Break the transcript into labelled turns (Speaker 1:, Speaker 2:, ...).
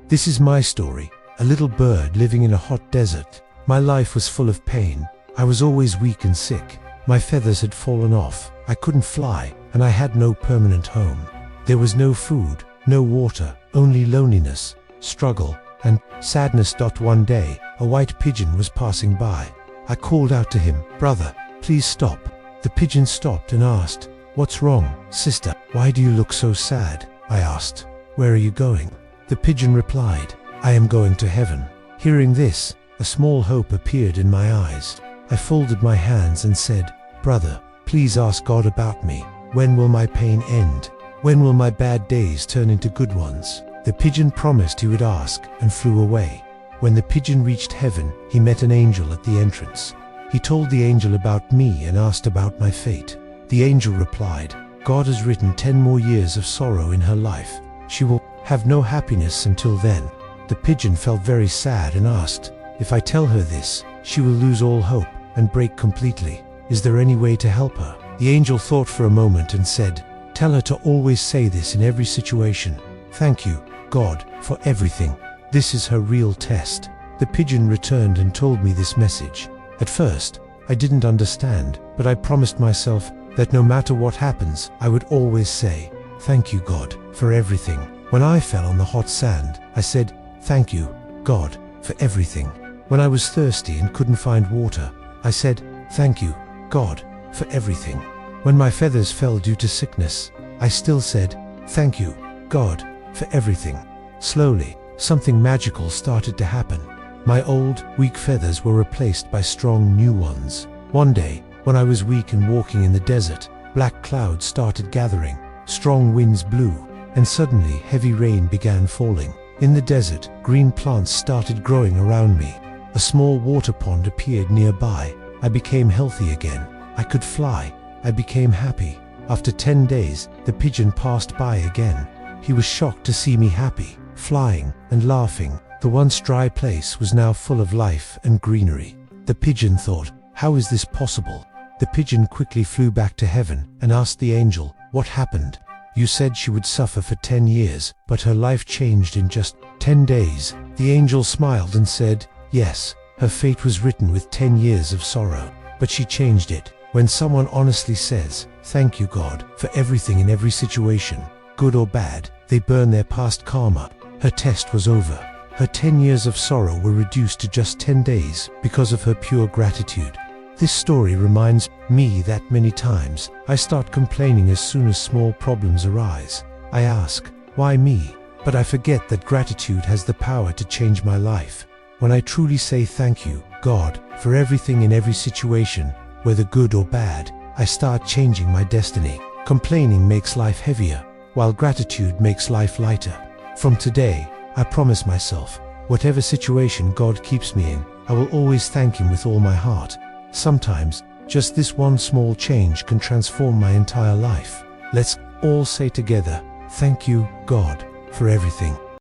Speaker 1: This is my story, a little bird living in a hot desert. My life was full of pain. I was always weak and sick. My feathers had fallen off. I couldn't fly, and I had no permanent home. There was no food, no water, only loneliness, struggle, and sadness. One day, a white pigeon was passing by. I called out to him, "Brother, please stop." The pigeon stopped and asked, "What's wrong, sister? Why do you look so sad?" I asked, "Where are you going?" The pigeon replied, "I am going to heaven." Hearing this, a small hope appeared in my eyes. I folded my hands and said, "Brother, please ask God about me. When will my pain end? When will my bad days turn into good ones?" The pigeon promised he would ask and flew away. When the pigeon reached heaven, he met an angel at the entrance. He told the angel about me and asked about my fate. The angel replied, "God has written 10 more years of sorrow in her life. She will have no happiness until then." The pigeon felt very sad and asked, "If I tell her this, she will lose all hope and break completely. Is there any way to help her?" The angel thought for a moment and said, "Tell her to always say this in every situation. Thank you, God, for everything. This is her real test." The pigeon returned and told me this message. At first, I didn't understand, but I promised myself that no matter what happens, I would always say, "Thank you, God, for everything." When I fell on the hot sand, I said, "Thank you, God, for everything." When I was thirsty and couldn't find water, I said, "Thank you, God, for everything." When my feathers fell due to sickness, I still said, "Thank you, God, for everything." Slowly, something magical started to happen. My old, weak feathers were replaced by strong new ones. One day, when I was weak and walking in the desert, black clouds started gathering, strong winds blew, and suddenly heavy rain began falling. In the desert, green plants started growing around me. A small water pond appeared nearby. I became healthy again. I could fly. I became happy. After 10 days, the pigeon passed by again. He was shocked to see me happy, flying and laughing. The once dry place was now full of life and greenery. The pigeon thought, "How is this possible?" The pigeon quickly flew back to heaven and asked the angel, "What happened? You said she would suffer for 10 years, but her life changed in just 10 days. The angel smiled and said, "Yes, her fate was written with 10 years of sorrow, but she changed it." When someone honestly says, "Thank you, God, for everything in every situation, good or bad," they burn their past karma. Her test was over. Her 10 years of sorrow were reduced to just 10 days because of her pure gratitude. This story reminds me that many times I start complaining as soon as small problems arise. I ask, "Why me?" But I forget that gratitude has the power to change my life. When I truly say thank you, God, for everything in every situation, whether good or bad, I start changing my destiny. Complaining makes life heavier, while gratitude makes life lighter. From today, I promise myself, whatever situation God keeps me in, I will always thank Him with all my heart. Sometimes, just this one small change can transform my entire life. Let's all say together, "Thank you, God, for everything."